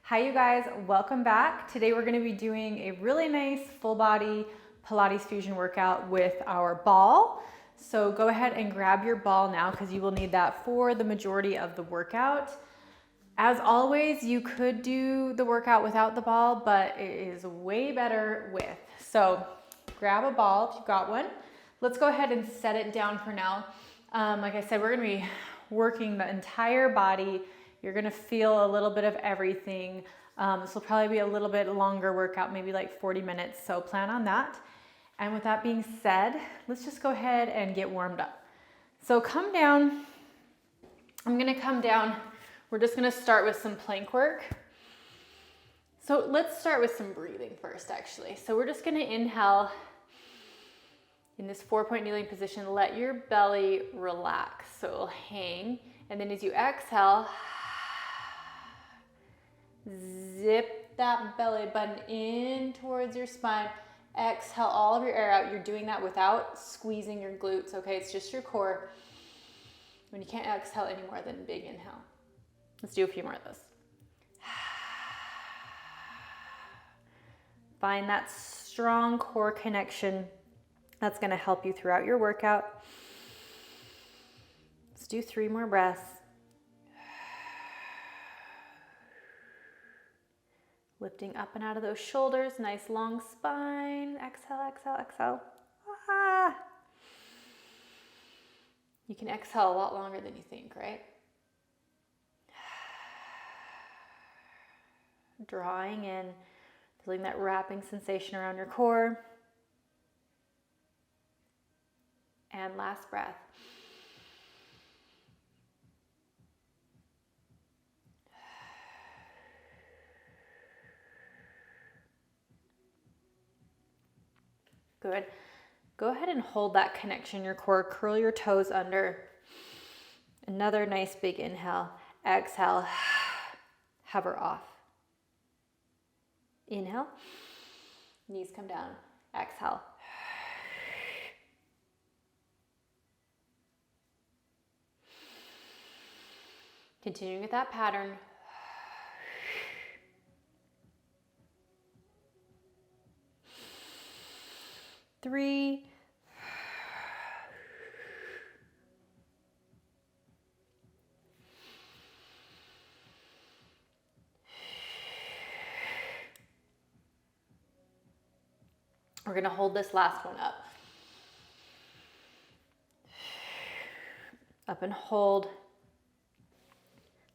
Hi you guys, welcome back. Today we're going to be doing a really nice full body Pilates Fusion workout with our ball. So go ahead and grab your ball now because you will need that for the majority of the workout. As always, you could do the workout without the ball, but it is way better with. So grab a ball if you've got one. Let's go ahead and set it down for now. Like I said, we're going to be working the entire body. You're gonna feel a little bit of everything. This will probably be a little bit longer workout, maybe like 40 minutes, so plan on that. And with that being said, let's just go ahead and get warmed up. So come down, I'm gonna come down. We're just gonna start with some plank work. So let's start with some breathing first, actually. So we're just gonna inhale in this 4-point kneeling position, let your belly relax. So it'll hang, and then as you exhale, zip that belly button in towards your spine. Exhale all of your air out. You're doing that without squeezing your glutes, okay? It's just your core. When you can't exhale any more than big inhale. Let's do a few more of those. Find that strong core connection. That's gonna help you throughout your workout. Let's do 3 more breaths. Lifting up and out of those shoulders, nice long spine. Exhale, exhale, exhale. Ah. You can exhale a lot longer than you think, right? Drawing in, feeling that wrapping sensation around your core. And last breath. Good. Go ahead and hold that connection in your core. Curl your toes under. Another nice big inhale. Exhale. Hover off. Inhale. Knees come down. Exhale. Continuing with that pattern. 3. We're going to hold this last one up. Up and hold.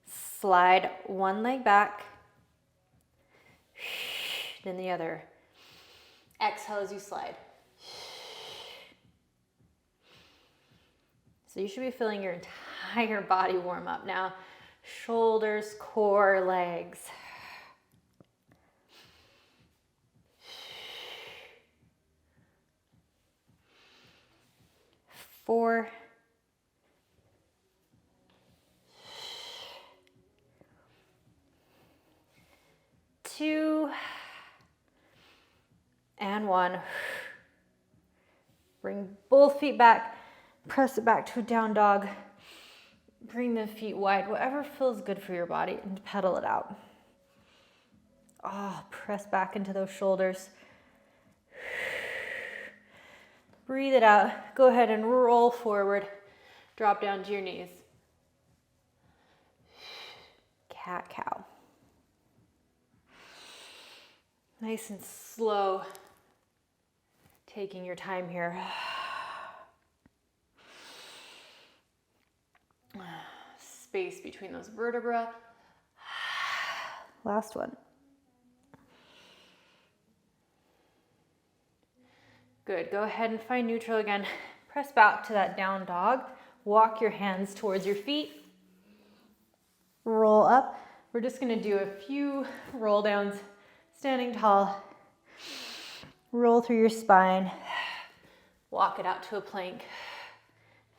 Slide one leg back, then the other. Exhale as you slide. So you should be feeling your entire body warm up now. Shoulders, core, legs. 4. 2. And 1. Bring both feet back. Press it back to a down dog. Bring the feet wide, whatever feels good for your body, and pedal it out. Oh, press back into those shoulders. Breathe it out. Go ahead and roll forward. Drop down to your knees. Cat cow. Nice and slow. Taking your time here. Space between those vertebrae. Last one. Good. Go ahead and find neutral again. Press back to that down dog. Walk your hands towards your feet. Roll up. We're just going to do a few roll downs. Standing tall. Roll through your spine. Walk it out to a plank.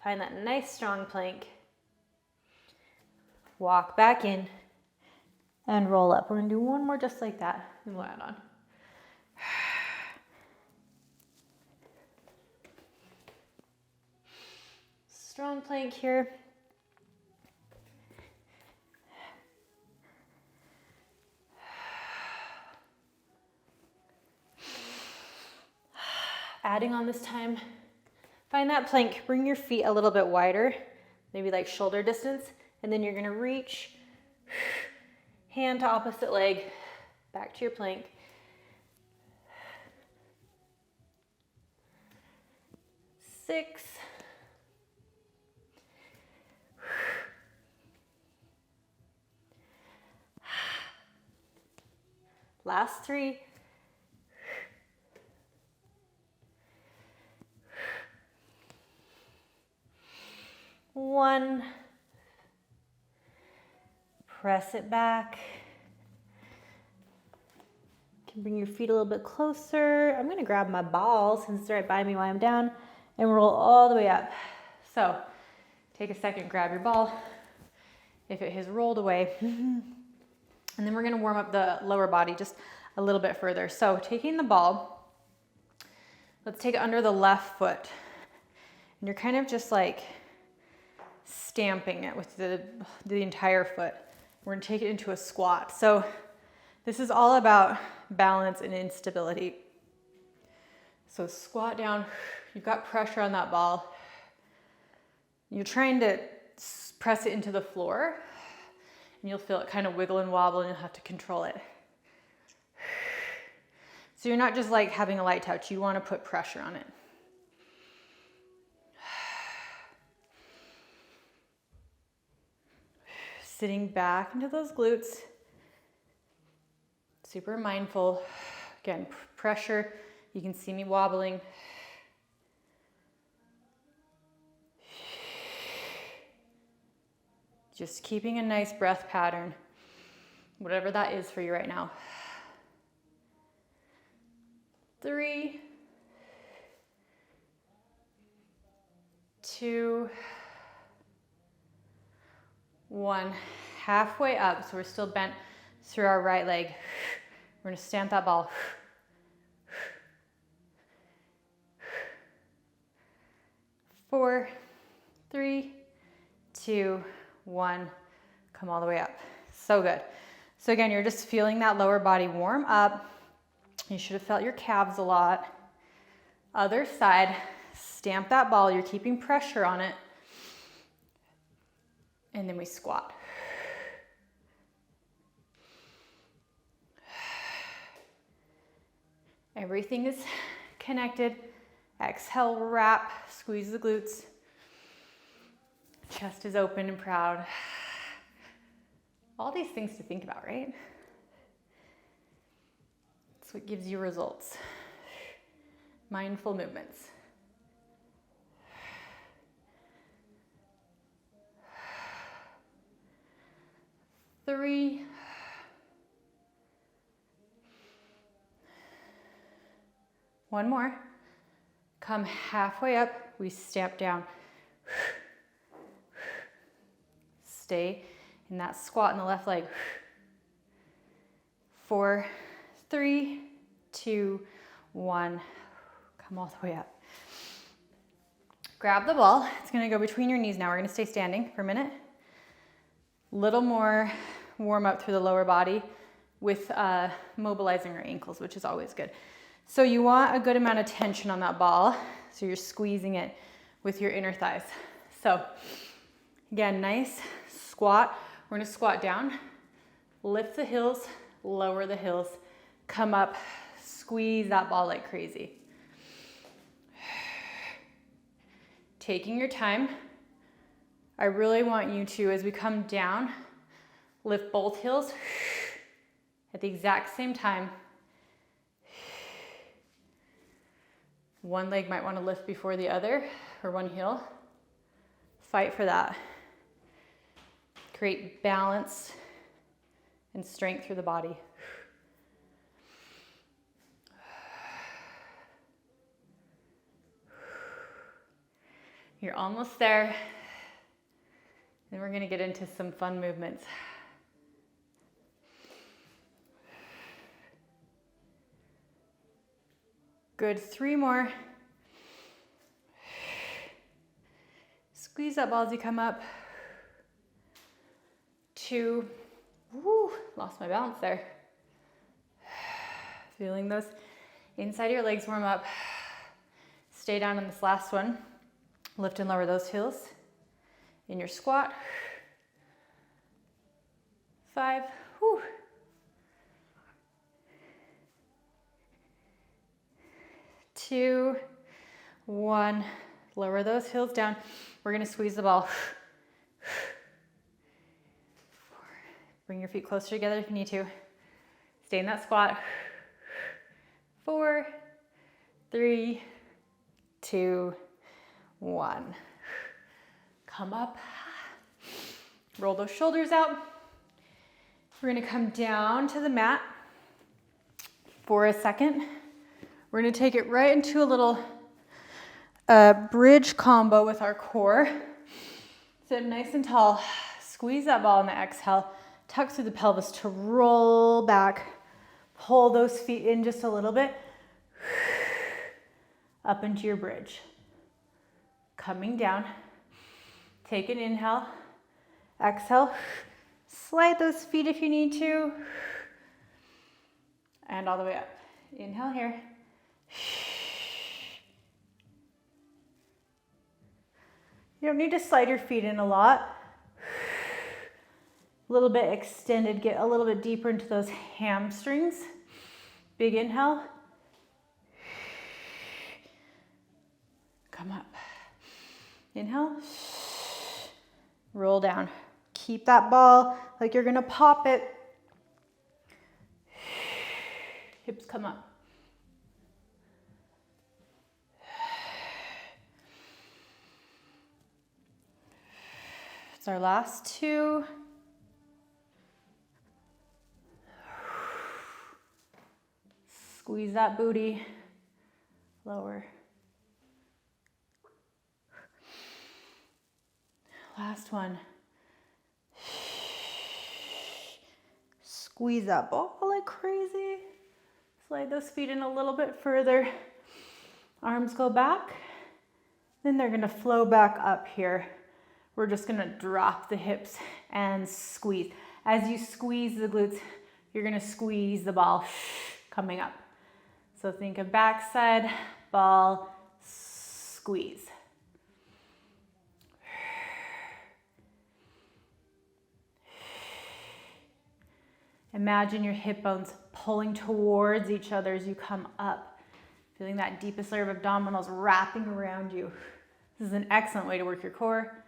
Find that nice strong plank. Walk back in and roll up. We're going to do one more just like that, and we'll add on. Strong plank here. holding on this time. Find that plank, bring your feet a little bit wider, maybe like shoulder distance, and then you're gonna reach, hand to opposite leg, back to your plank. Six. Last three. One. Press it back. You can bring your feet a little bit closer. I'm gonna grab my ball since it's right by me while I'm down and roll all the way up. So take a second, grab your ball if it has rolled away. And then we're gonna warm up the lower body just a little bit further. So taking the ball, let's take it under the left foot. And you're kind of just like stamping it with the entire foot. We're gonna take it into a squat. So this is all about balance and instability. So squat down, you've got pressure on that ball. You're trying to press it into the floor, and you'll feel it kind of wiggle and wobble, and you'll have to control it. So you're not just like having a light touch, you want to put pressure on it. Sitting back into those glutes. Super mindful. Again, pressure. You can see me wobbling. Just keeping a nice breath pattern, whatever that is for you right now. 3, 2, 1. Halfway up, so we're still bent through our right leg. We're gonna stamp that ball. 4, 3, 2, 1. Come all the way up. So good. So again, you're just feeling that lower body warm up. You should have felt your calves a lot. Other side, stamp that ball. You're keeping pressure on it. And then we squat. Everything is connected. Exhale, wrap, squeeze the glutes. Chest is open and proud. All these things to think about, right? That's what gives you results. Mindful movements. 3, 1 more. Come halfway up, we stamp down. Stay in that squat in the left leg. 4, 3, 2, 1. Come all the way up. Grab the ball. It's gonna go between your knees now. We're gonna stay standing for a minute. Little more warm up through the lower body with mobilizing our ankles, which is always good. So you want a good amount of tension on that ball. So you're squeezing it with your inner thighs. So again, nice squat. We're gonna squat down, lift the heels, lower the heels, come up, squeeze that ball like crazy. Taking your time. I really want you to, as we come down, lift both heels at the exact same time. One leg might want to lift before the other, or one heel. Fight for that. Create balance and strength through the body. You're almost there. Then we're going to get into some fun movements. Good, 3 more. Squeeze that ball as you come up. 2, woo, lost my balance there. Feeling those inside your legs warm up. Stay down in this last one. Lift and lower those heels in your squat. 5, whew. 2, 1. Lower those heels down. We're gonna squeeze the ball. 4. Bring your feet closer together if you need to. Stay in that squat. 4, 3, 2, 1. Come up. Roll those shoulders out. We're gonna come down to the mat for a second. We're gonna take it right into a little bridge combo with our core. Sit nice and tall. Squeeze that ball on the exhale. Tuck through the pelvis to roll back. Pull those feet in just a little bit. Up into your bridge. Coming down. Take an inhale. Exhale. Slide those feet if you need to. And all the way up. Inhale here. You don't need to slide your feet in a lot. A little bit extended, get a little bit deeper into those hamstrings. Big inhale. Come up. Inhale. Roll down. Keep that ball like you're gonna pop it. Hips come up. It's our last 2. Squeeze that booty. Lower. Last one. Squeeze that ball like crazy. Slide those feet in a little bit further. Arms go back. Then they're gonna flow back up here. We're just gonna drop the hips and squeeze. As you squeeze the glutes, you're gonna squeeze the ball coming up. So think of backside, ball, squeeze. Imagine your hip bones pulling towards each other as you come up. Feeling that deepest layer of abdominals wrapping around you. This is an excellent way to work your core.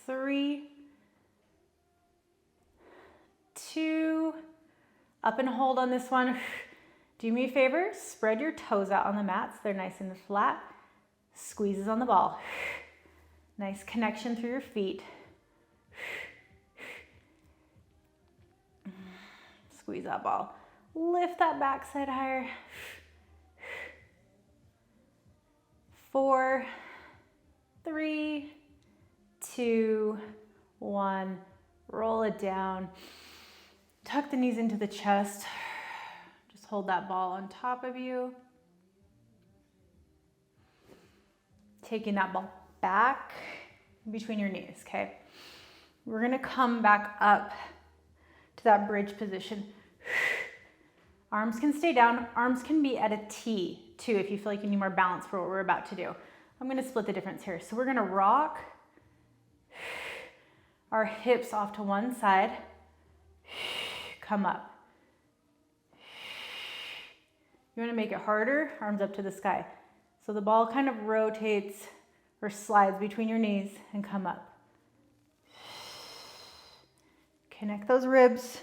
3, 2, up and hold on this one. Do me a favor, spread your toes out on the mat so they're nice and flat. Squeezes on the ball. Nice connection through your feet. Squeeze that ball. Lift that backside higher. 4, 3, 2, 1. Roll it down. Tuck the knees into the chest. Just hold that ball on top of you. Taking that ball back between your knees, okay? We're gonna come back up to that bridge position. Arms can stay down. Arms can be at a T too if you feel like you need more balance for what we're about to do. I'm gonna split the difference here. So we're gonna rock our hips off to one side. Come up. You wanna make it harder, arms up to the sky. So the ball kind of rotates or slides between your knees and come up. Connect those ribs.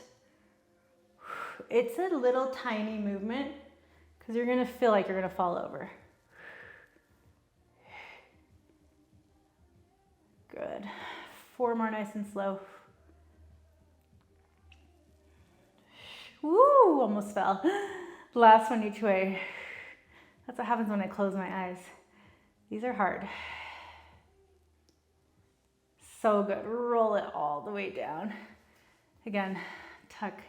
It's a little tiny movement because you're gonna feel like you're gonna fall over. Good. 4 more nice and slow. Woo, almost fell. Last one each way. That's what happens when I close my eyes. These are hard. So good. Roll it all the way down. Again, tuck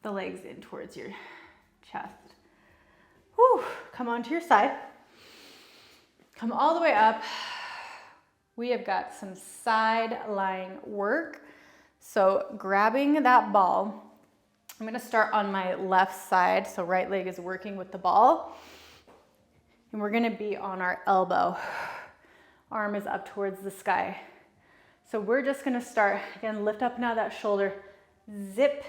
the legs in towards your chest. Whew. Come onto your side. Come all the way up. We have got some side lying work. So grabbing that ball, I'm gonna start on my left side, so right leg is working with the ball. And we're gonna be on our elbow. Arm is up towards the sky. So we're just gonna start, again, lift up and out of that shoulder, zip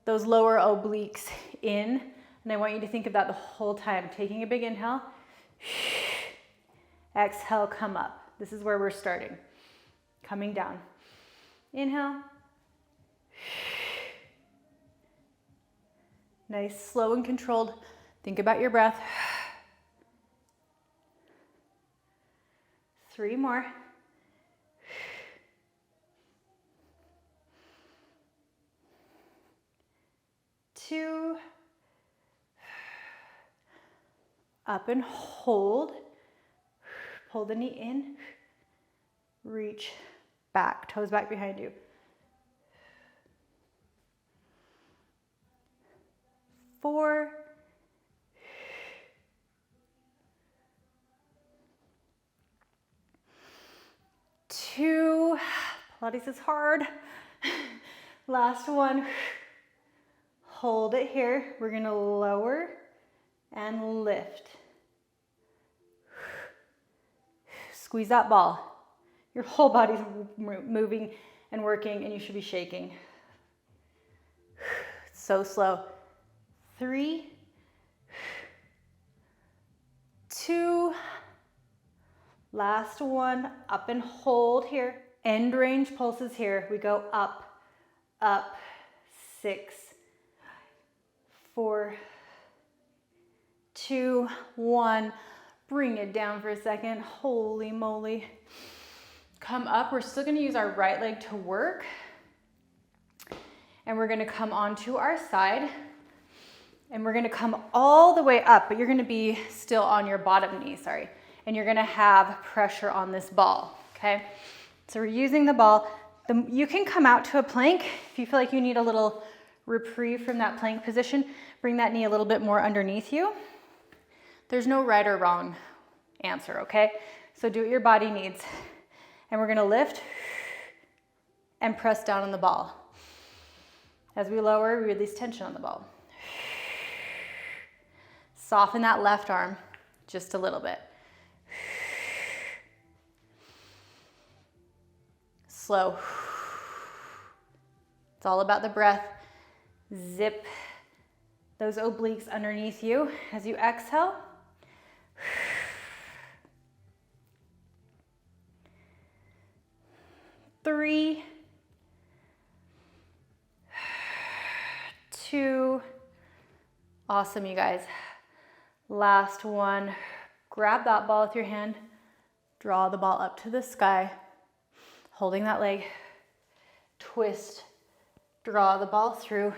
those lower obliques in, and I want you to think of that the whole time. Taking a big inhale, exhale, come up. This is where we're starting. Coming down. Inhale. Nice, slow and controlled. Think about your breath. 3 more. 2. Up and hold. Pull the knee in. Reach back, toes back behind you. 4. 2. Pilates is hard. Last one. Hold it here. We're gonna lower and lift. Squeeze that ball. Your whole body's moving and working, and you should be shaking. So slow. 3, 2, last one, up and hold here. End range pulses here. We go up, up, 6, 4, 2, 1. Bring it down for a second. Holy moly. Come up. We're still gonna use our right leg to work. And we're gonna come onto our side. And we're gonna come all the way up, but you're gonna be still on your bottom knee, sorry. And you're gonna have pressure on this ball, okay? So we're using the ball. You can come out to a plank. If you feel like you need a little reprieve from that plank position, bring that knee a little bit more underneath you. There's no right or wrong answer, okay? So do what your body needs. And we're gonna lift and press down on the ball. As we lower, we release tension on the ball. Soften that left arm just a little bit. Slow. It's all about the breath. Zip those obliques underneath you as you exhale. 3, 2, awesome, you guys. Last one, grab that ball with your hand, draw the ball up to the sky, holding that leg, twist, draw the ball through.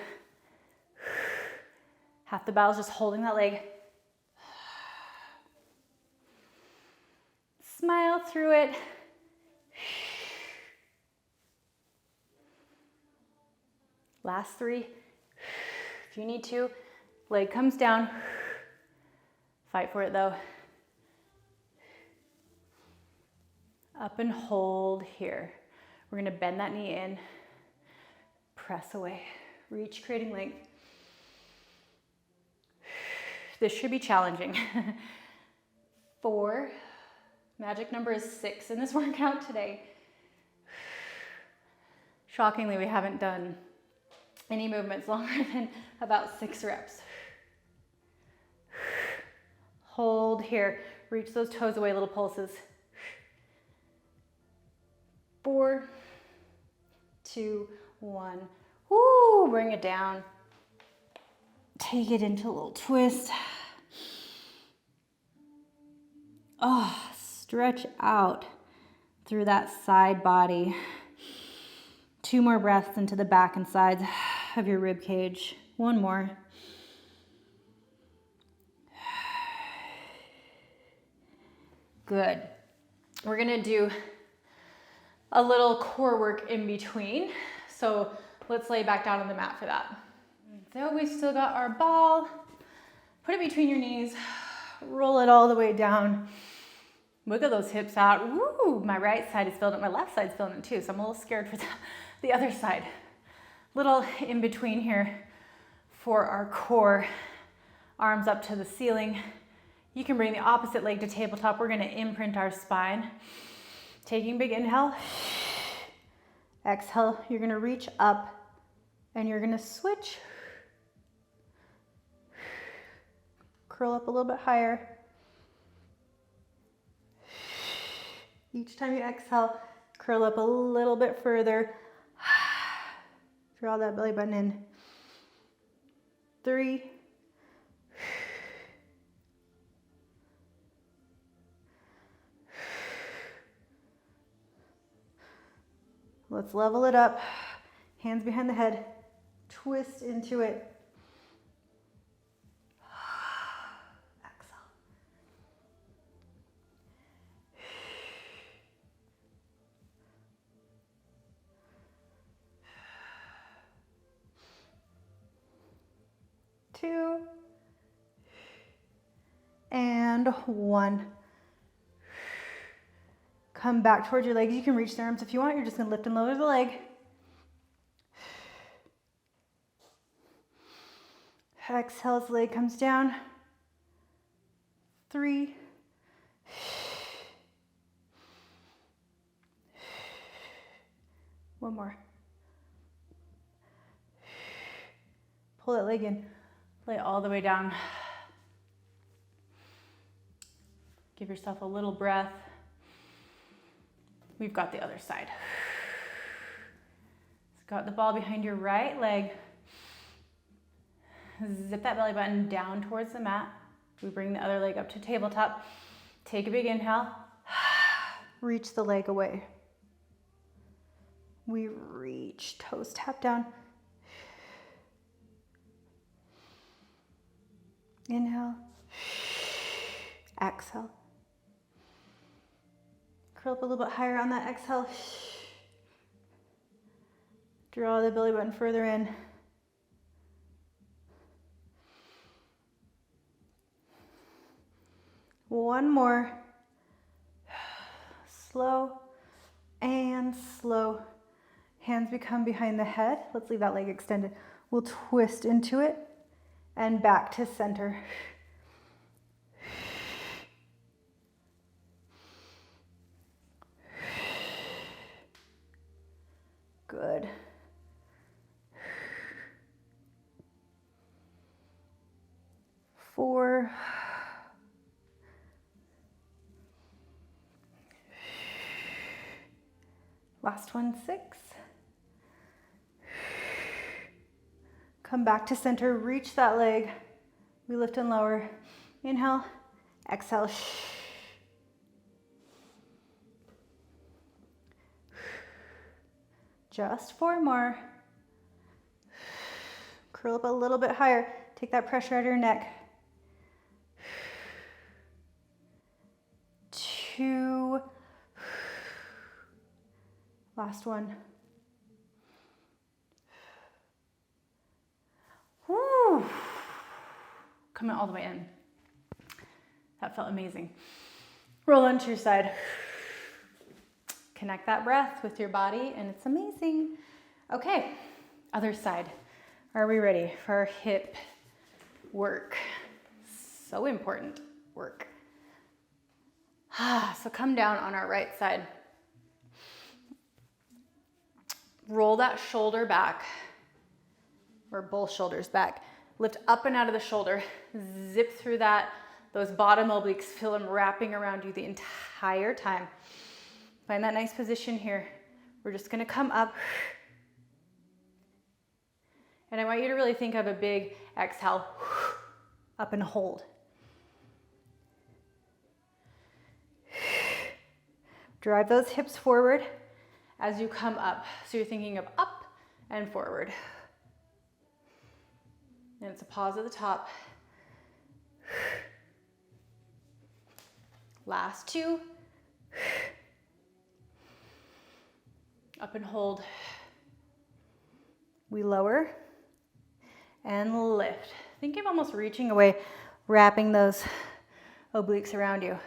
Half the battle is just holding that leg. Smile through it. Last 3. If you need to, leg comes down. Fight for it though. Up and hold here. We're gonna bend that knee in. Press away. Reach, creating length. This should be challenging. 4. Magic number is 6 in this workout today. Shockingly, we haven't done any movements longer than about 6 reps. Hold here. Reach those toes away, little pulses. 4, 2, 1. Woo, bring it down. Take it into a little twist. Oh, stretch out through that side body. 2 more breaths into the back and sides of your rib cage. 1 more. Good. We're gonna do a little core work in between. So let's lay back down on the mat for that. So we've still got our ball. Put it between your knees. Roll it all the way down. Wiggle those hips out. Woo! My right side is feeling it. My left side's feeling it too. So I'm a little scared for the other side. Little in between here. for our core. Arms up to the ceiling. You can bring the opposite leg to tabletop. We're gonna imprint our spine. Taking a big inhale. Exhale, you're gonna reach up and you're gonna switch. Curl up a little bit higher. Each time you exhale, curl up a little bit further. Draw that belly button in. 3. Let's level it up. Hands behind the head. Twist into it. Exhale. 2. And 1. Come back towards your legs. You can reach the arms if you want. You're just going to lift and lower the leg. Exhale as the leg comes down. 3. One more. Pull that leg in. Lay all the way down. Give yourself a little breath. We've got the other side. Got the ball behind your right leg. Zip that belly button down towards the mat. We bring the other leg up to tabletop. Take a big inhale. Reach the leg away. We reach, toes tap down. Inhale. Exhale. Curl up a little bit higher on that exhale. Draw the belly button further in. One more. Slow and slow. Hands become behind the head. Let's leave that leg extended. We'll twist into it and back to center. Good. Four. Last one, 6. Come back to center, reach that leg. We lift and lower. Inhale, exhale. Just 4 more. Curl up a little bit higher. Take that pressure out of your neck. 2. Last one. Woo. Coming all the way in. That felt amazing. Roll onto your side. Connect that breath with your body, and it's amazing. Okay, other side. Are we ready for our hip work? So important work. So come down on our right side. Roll that shoulder back, or both shoulders back. Lift up and out of the shoulder. Zip through those bottom obliques. Feel them wrapping around you the entire time. Find that nice position here. We're just gonna come up. And I want you to really think of a big exhale. Up and hold. Drive those hips forward as you come up. So you're thinking of up and forward. And it's a pause at the top. Last 2. Up and hold. We lower and lift. Think of almost reaching away, wrapping those obliques around you.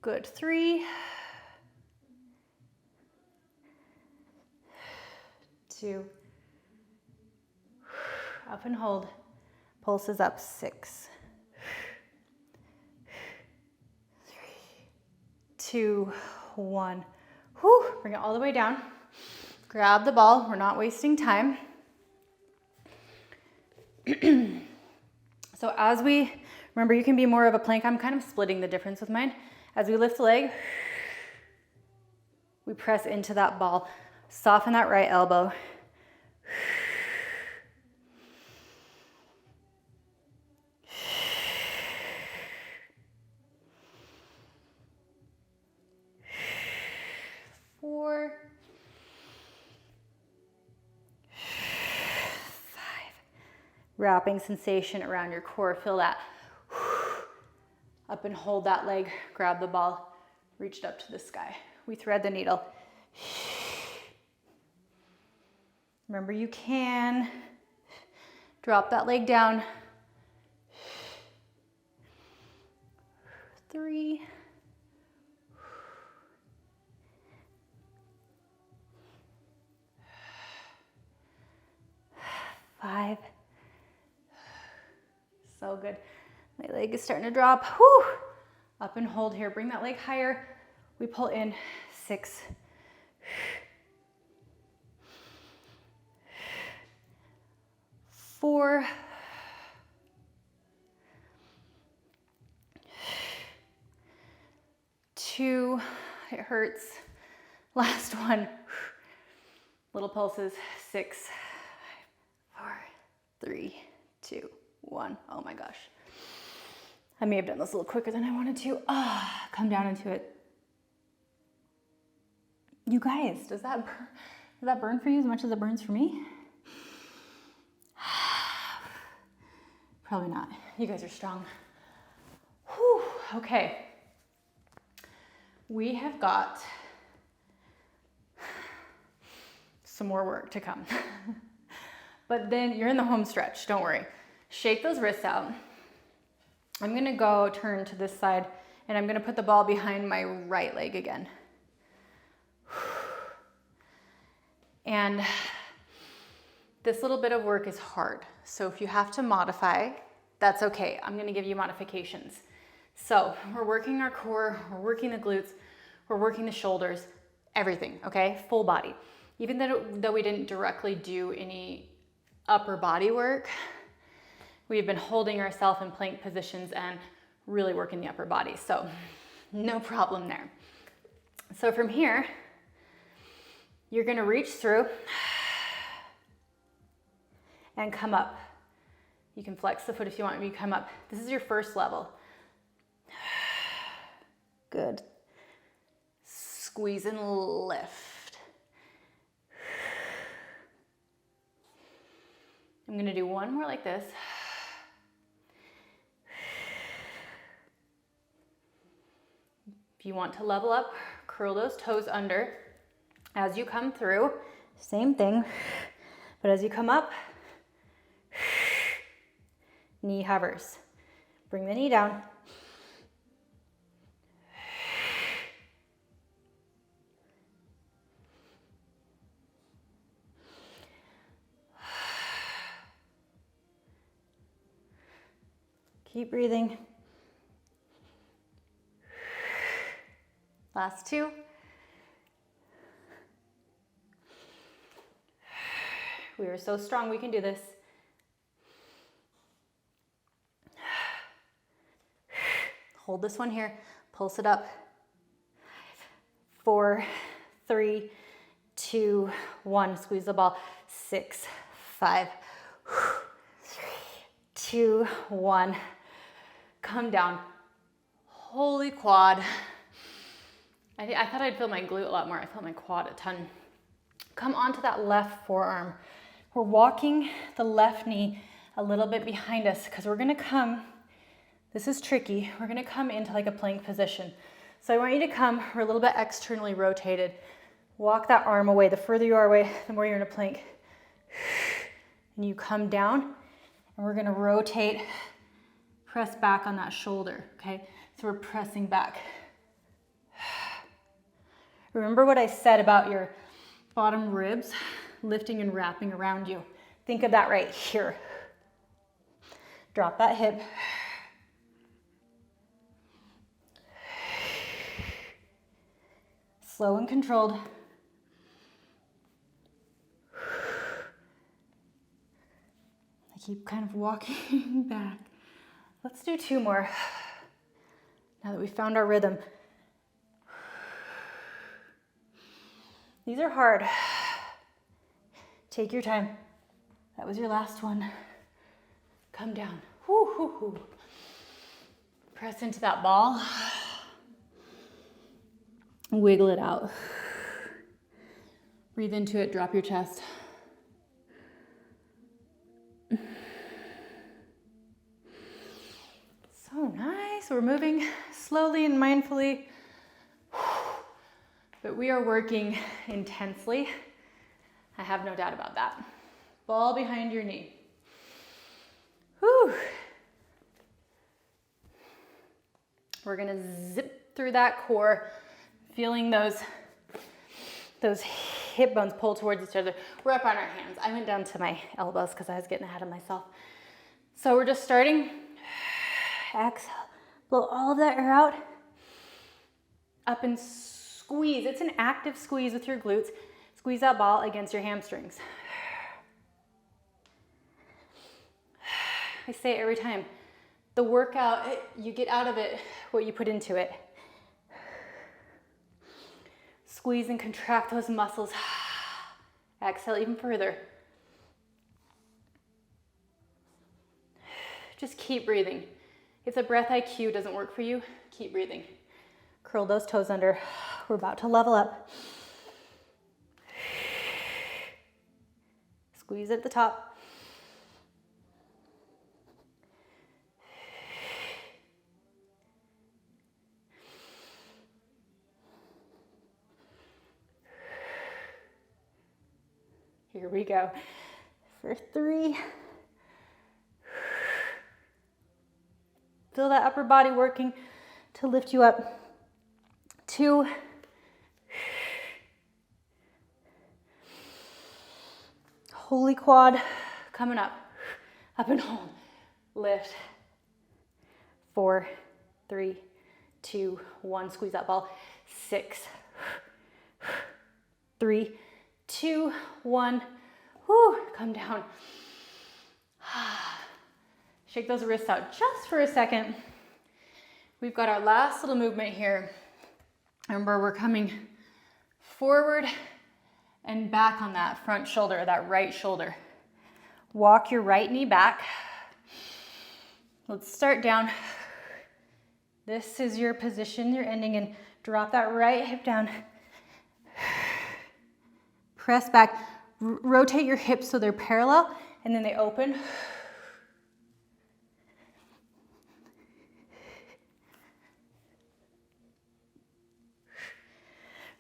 Good. 3. 2. Up and hold. Pulses up. 6. 3, 2, 1. Whew. Bring it all the way down. Grab the ball. We're not wasting time. So as we, remember you can be more of a plank. I'm kind of splitting the difference with mine. As we lift the leg, we press into that ball. Soften that right elbow. Four, 5. Wrapping sensation around your core. Feel that. Up and hold that leg. Grab the ball. Reach it up to the sky. We thread the needle. Remember, you can drop that leg down. 3, 5. So good. My leg is starting to drop. Whew. Up and hold here. Bring that leg higher. We pull in. 6. 4. 2. It hurts. Last one. Little pulses. 6, 4, 3, 2, 1. Oh my gosh. I may have done this a little quicker than I wanted to. Come down into it. You guys, does that burn for you as much as it burns for me? Probably not. You guys are strong. Whew. Okay. We have got some more work to come. But then you're in the home stretch, don't worry. Shake those wrists out. I'm gonna go turn to this side and I'm gonna put the ball behind my right leg again. And this little bit of work is hard. So if you have to modify, that's okay. I'm gonna give you modifications. So we're working our core, we're working the glutes, we're working the shoulders, everything, okay? Full body. Even though we didn't directly do any upper body work, we've been holding ourselves in plank positions and really working the upper body. So no problem there. So from here, you're gonna reach through and come up. You can flex the foot if you want, you come up. This is your first level. Good. Squeeze and lift. I'm gonna do one more like this. If you want to level up, curl those toes under. As you come through, same thing, but as you come up, knee hovers. Bring the knee down. Keep breathing. Last 2. We are so strong, we can do this. Hold this one here, pulse it up. 4, 3, 2, 1. Squeeze the ball. 6, 5, 3, 2, 1. Come down. Holy quad. I thought I'd feel my glute a lot more. I felt my quad a ton. Come onto that left forearm. We're walking the left knee a little bit behind us because we're gonna come, this is tricky, we're gonna come into like a plank position. So I want you to come, we're a little bit externally rotated. Walk that arm away. The further you are away, the more you're in a plank. And you come down and we're gonna rotate, press back on that shoulder, okay? So we're pressing back. Remember what I said about your bottom ribs lifting and wrapping around you. Think of that right here. Drop that hip. Slow and controlled. I keep kind of walking back. Let's do 2 more. Now that we found our rhythm. These are hard. Take your time. That was your last one. Come down. Whoo, whoo, whoo. Press into that ball. Wiggle it out. Breathe into it, drop your chest. So nice. We're moving slowly and mindfully, but we are working intensely. I have no doubt about that. Ball behind your knee. Whew. We're gonna zip through that core, feeling those hip bones pull towards each other. We're up on our hands. I went down to my elbows because I was getting ahead of myself. So we're just starting. Exhale. Blow all of that air out. Up and squeeze. It's an active squeeze with your glutes. Squeeze that ball against your hamstrings. I say it every time. The workout, you get out of it what you put into it. Squeeze and contract those muscles. Exhale even further. Just keep breathing. If the breath IQ doesn't work for you, keep breathing. Curl those toes under. We're about to level up. Squeeze at the top. Here we go. For 3. Feel that upper body working to lift you up. 2. Holy quad coming up. Up and hold. Lift. 4, 3, 2, 1. Squeeze that ball. 6, 3, 2, 1. Whew, come down. Shake those wrists out just for a second. We've got our last little movement here. Remember, we're coming forward and back on that front shoulder, that right shoulder. Walk your right knee back. Let's start down. This is your position you're ending in. Drop that right hip down. Press back. Rotate your hips so they're parallel and then they open.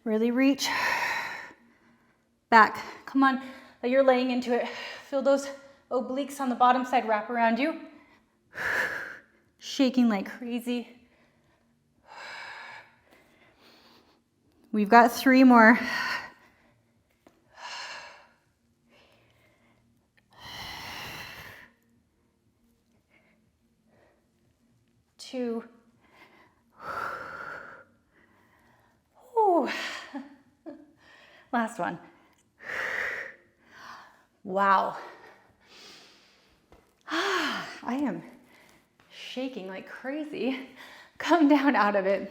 Really reach back. Come on, like you're laying into it. Feel those obliques on the bottom side wrap around you. Shaking like crazy. We've got 3 more. Two. Ooh. Last one. Wow. I am shaking like crazy. Come down out of it.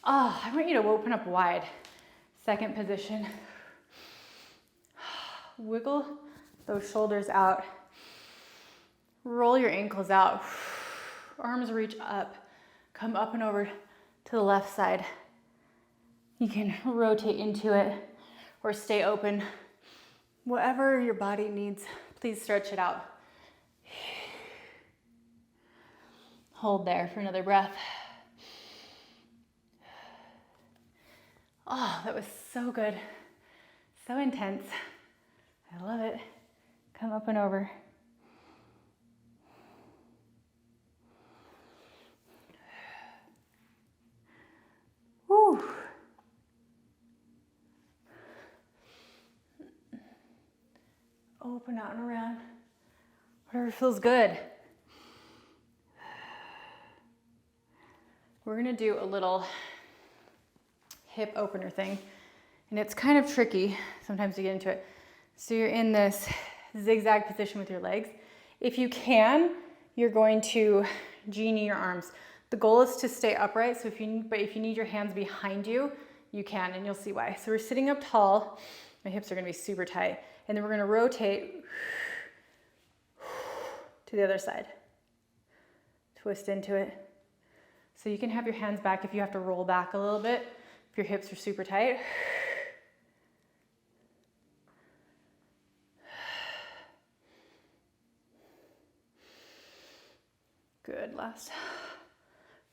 Oh, I want you to open up wide. Second position. Wiggle those shoulders out. Roll your ankles out. Arms reach up. Come up and over to the left side. You can rotate into it or stay open. Whatever your body needs, please stretch it out. Hold there for another breath. Oh, that was so good. So intense. I love it. Come up and over. Whew. open out and around. Whatever feels good. We're gonna do a little hip opener thing. And it's kind of tricky sometimes to get into it. So you're in this zigzag position with your legs. If you can, you're going to G-knee your arms. The goal is to stay upright, so if you need your hands behind you, you can, and you'll see why. So we're sitting up tall. My hips are gonna be super tight. And then we're gonna rotate to the other side. Twist into it. So you can have your hands back if you have to roll back a little bit, if your hips are super tight. Good, last.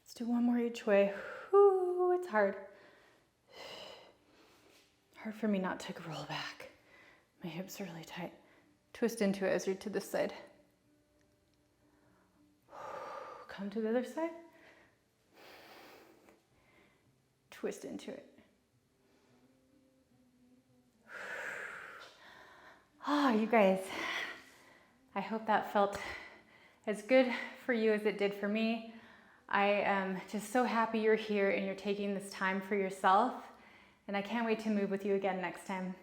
Let's do one more each way. Whew, it's hard. Hard for me not to roll back. My hips are really tight. Twist into it as you're to this side. Come to the other side. Twist into it. Ah, you guys, I hope that felt as good for you as it did for me. I am just so happy you're here and you're taking this time for yourself, and I can't wait to move with you again next time.